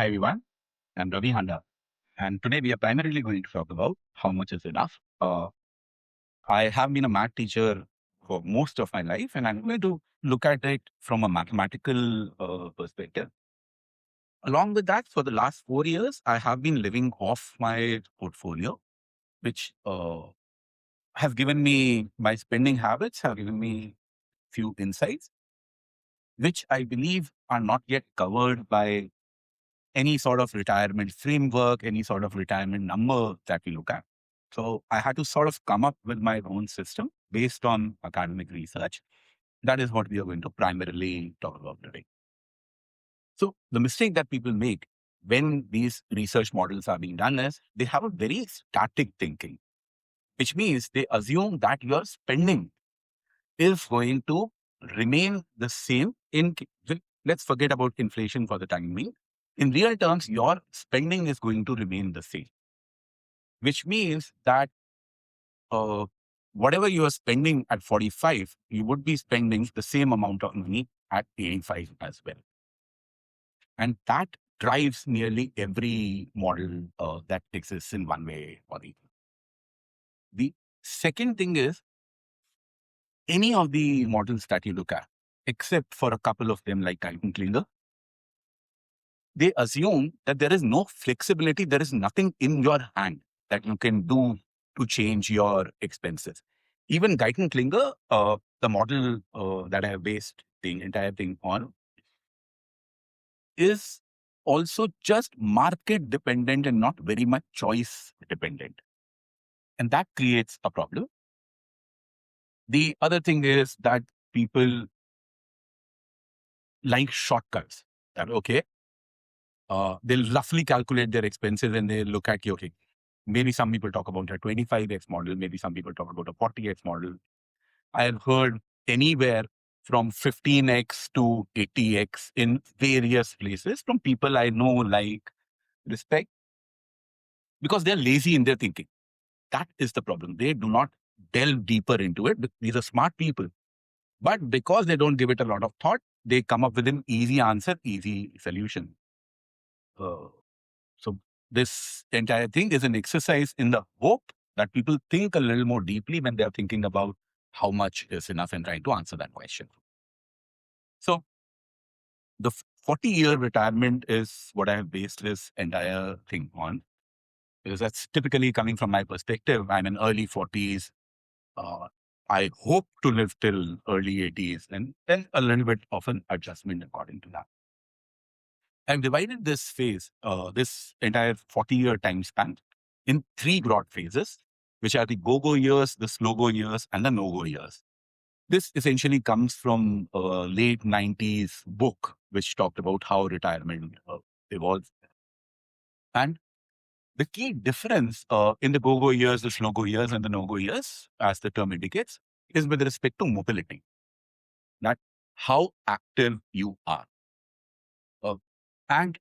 Hi everyone, I'm Ravi Handa, and today we are primarily going to talk about how much is enough. I have been a math teacher for most of my life, and I'm going to look at it from a mathematical perspective. Along with that, for the last 4 years, I have been living off my portfolio, which have given me my spending habits, have given me few insights, which I believe are not yet covered by any sort of retirement framework, any sort of retirement number that we look at. So I had to sort of come up with my own system based on academic research. That is what we are going to primarily talk about today. So the mistake that people make when these research models are being done is they have a very static thinking, which means they assume that your spending is going to remain the same let's forget about inflation for the time being. In real terms, your spending is going to remain the same, which means that uh, whatever you are spending at 45, you would be spending the same amount of money at 85 as well. And that drives nearly every model that exists in one way or the other. The second thing is any of the models that you look at, except for a couple of them like Klinger, they assume that there is no flexibility. There is nothing in your hand that you can do to change your expenses. Even Guyton Klinger, the model that I have based the entire thing on, is also just market dependent and not very much choice dependent. And that creates a problem. The other thing is that people like shortcuts. That, okay, they'll roughly calculate their expenses and they look at, okay, maybe some people talk about a 25x model, maybe some people talk about a 40x model. I have heard anywhere from 15x to 80x in various places from people I know, like, respect, because they're lazy in their thinking. That is the problem. They do not delve deeper into it. These are smart people. But because they don't give it a lot of thought, they come up with an easy answer, easy solution. Uh, so this entire thing is an exercise in the hope that people think a little more deeply when they're thinking about how much is enough and trying to answer that question. So the 40-year retirement is what I have based this entire thing on, because that's typically coming from my perspective. I'm in early 40s. Uh, I hope to live till early 80s and then a little bit of an adjustment according to that. I've divided this phase, this entire 40-year time span, in three broad phases, which are the go-go years, the slow-go years, and the no-go years. This essentially comes from a late 90s book, which talked about how retirement evolves. And the key difference in the go-go years, the slow-go years, and the no-go years, as the term indicates, is with respect to mobility, that how active you are. Uh, and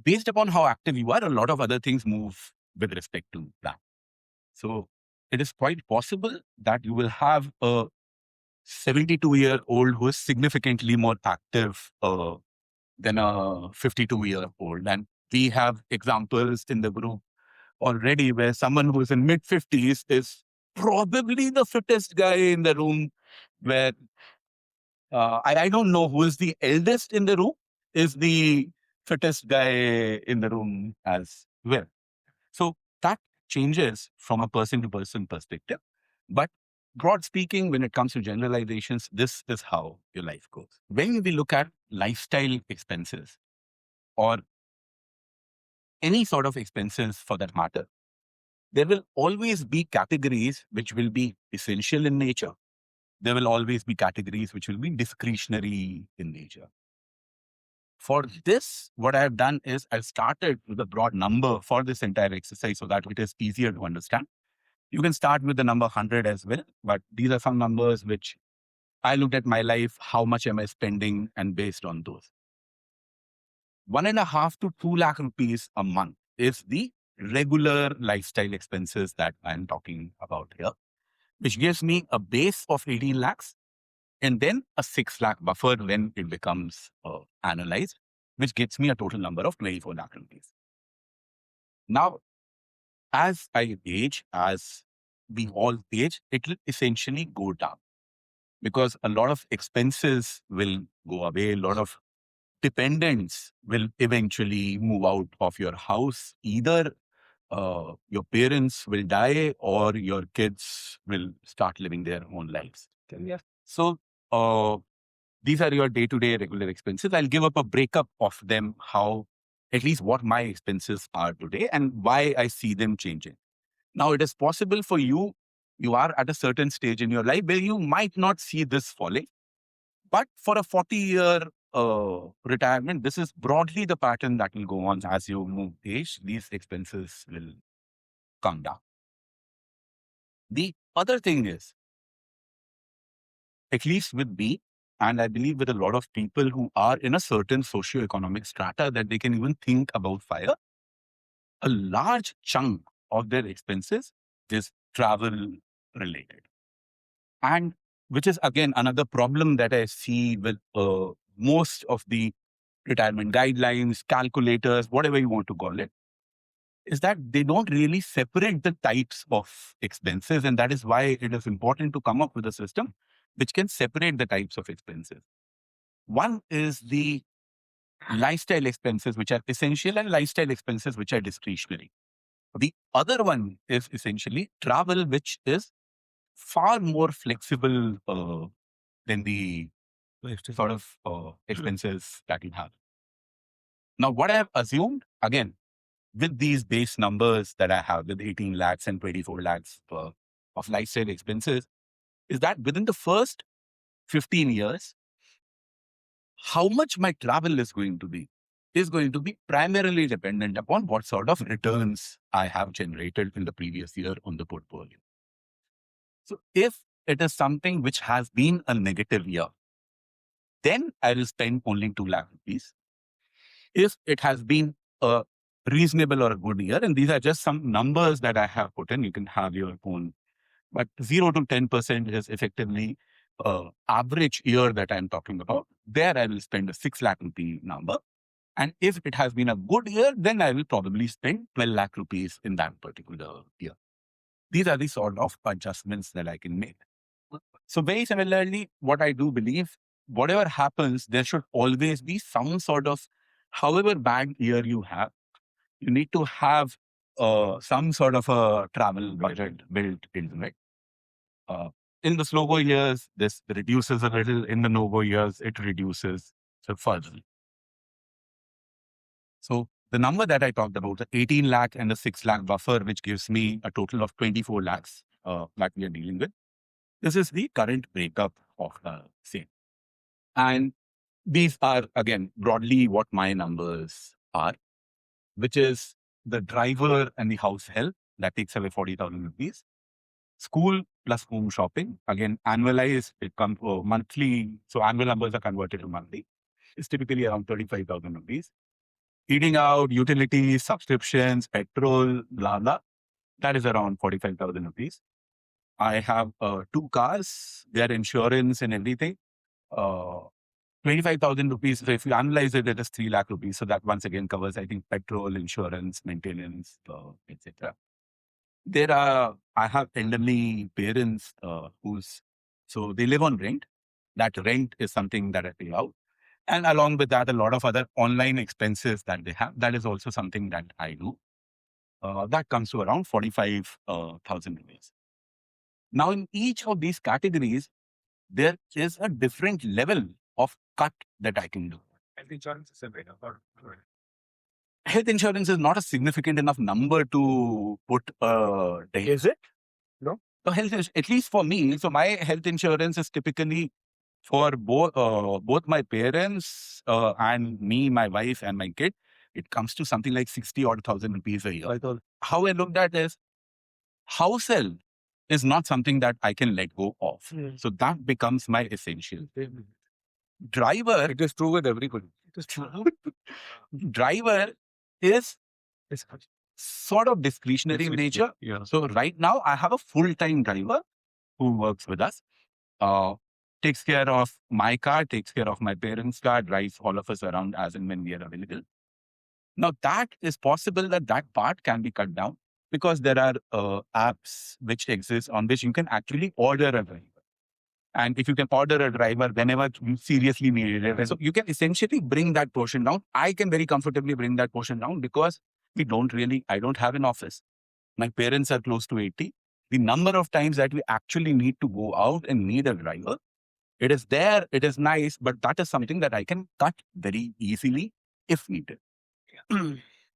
based upon how active you are, a lot of other things move with respect to that. So it is quite possible that you will have a 72-year-old who is significantly more active than a 52-year-old. And we have examples in the group already where someone who's in mid-50s is probably the fittest guy in the room, where I don't know who is the eldest in the room, is the fittest guy in the room as well. So that changes from a person to person perspective. But broad speaking, when it comes to generalizations, this is how your life goes. When we look at lifestyle expenses or any sort of expenses for that matter, there will always be categories which will be essential in nature. There will always be categories which will be discretionary in nature. For this, what I have done is I've started with a broad number for this entire exercise so that it is easier to understand. You can start with the number 100 as well, but these are some numbers which I looked at my life, how much am I spending, and based on those. 1.5 to 2 lakh rupees a month is the regular lifestyle expenses that I'm talking about here, which gives me a base of 18 lakhs and then a 6 lakh buffer when it becomes analyzed. which gets me a total number of 24 lakh rupees. Now, as I age, as we all age, it will essentially go down because a lot of expenses will go away. A lot of dependents will eventually move out of your house. Either your parents will die or your kids will start living their own lives. Yeah. So these are your day-to-day regular expenses. I'll give up a breakup of them, how at least what my expenses are today and why I see them changing. Now, it is possible for you, you are at a certain stage in your life where you might not see this falling. But for a 40-year retirement, this is broadly the pattern that will go on as you move age. These expenses will come down. The other thing is, at least with me, and I believe with a lot of people who are in a certain socioeconomic strata that they can even think about FIRE, a large chunk of their expenses is travel related. And which is again another problem that I see with most of the retirement guidelines, calculators, whatever you want to call it, is that they don't really separate the types of expenses. And that is why it is important to come up with a system which can separate the types of expenses. One is the lifestyle expenses, which are essential, and lifestyle expenses, which are discretionary. The other one is essentially travel, which is far more flexible than the sort of expenses that you have. Now, what I have assumed, again, with these base numbers that I have with 18 lakhs and 24 lakhs of lifestyle expenses, is that within the first 15 years, how much my travel is going to be primarily dependent upon what sort of returns I have generated in the previous year on the portfolio. So if it is something which has been a negative year, then I will spend only 2 lakh rupees. If it has been a reasonable or a good year, and these are just some numbers that I have put in, you can have your own, but 0 to 10% is effectively average year that I'm talking about. There I will spend a 6 lakh rupee number. And if it has been a good year, then I will probably spend 12 lakh rupees in that particular year. These are the sort of adjustments that I can make. So very similarly, what I do believe, whatever happens, there should always be some sort of, however bad year you have, you need to have some sort of a travel budget built into it. In the slow-go years, this reduces a little. In the no-go years, it reduces further. So the number that I talked about, the 18 lakh and the 6 lakh buffer, which gives me a total of 24 lakhs that we are dealing with. This is the current breakup of the same. And these are, again, broadly what my numbers are, which is the driver and the house help. That takes away 40,000 rupees. School plus home shopping, again, annualized, it comes monthly. So annual numbers are converted to monthly. It's typically around 35,000 rupees. Eating out, utilities, subscriptions, petrol, blah, blah. That is around 45,000 rupees. I have 2 cars, their insurance and everything. 25,000 rupees. So if you analyze it, it is 3 lakh rupees. So that once again covers, I think, petrol, insurance, maintenance, etc. I have elderly parents so they live on rent. That rent is something that I pay out. And along with that, a lot of other online expenses that they have. That is also something that I do. That comes to around 45,000 rupees. Now, in each of these categories, there is a different level of cut that I can do. Health insurance is separate. Health insurance is not a significant enough number to put is it? No. So health, at least for me, so my health insurance is typically for both my parents and me, my wife, and my kid. It comes to something like 60,000 rupees a year. How I looked at is house help is not something that I can let go of. So that becomes my essential. Driver. It is true with everybody. It is true. Driver is sort of discretionary in nature. Yeah. So right now I have a full-time driver who works with us. takes care of my car, takes care of my parents' car, drives all of us around as and when we are available. Now, that is possible that that part can be cut down because there are apps which exist on which you can actually order a driver. And if you can order a driver whenever you seriously need it, so you can essentially bring that portion down. I can very comfortably bring that portion down because I don't have an office. My parents are close to 80. The number of times that we actually need to go out and need a driver, it is there, it is nice, but that is something that I can cut very easily if needed.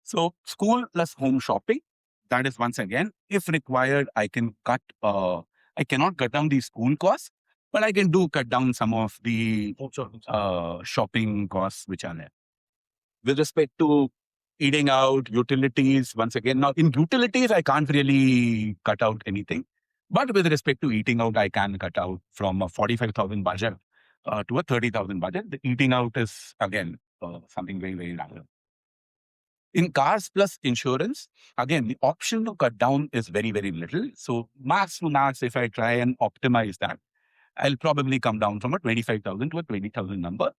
So school plus home shopping, that is once again, if required, I can cut, I cannot cut down the school costs, but I can cut down some of the shopping costs which are there. With respect to eating out, utilities, once again, now in utilities, I can't really cut out anything. But with respect to eating out, I can cut out from a 45,000 budget to a 30,000 budget. The eating out is, again, something very, very random. In cars plus insurance, again, the option to cut down is very, very little. So max to max, if I try and optimize that, I'll probably come down from a 25,000 to a 20,000 number.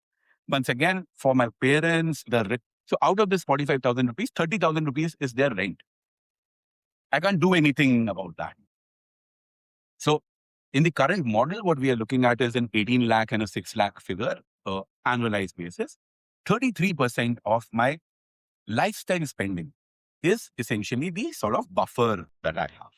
Once again, for my parents, so out of this 45,000 rupees, 30,000 rupees is their rent. I can't do anything about that. So in the current model, what we are looking at is an 18 lakh and a 6 lakh figure, annualized basis. 33% of my lifestyle spending is essentially the sort of buffer that I have.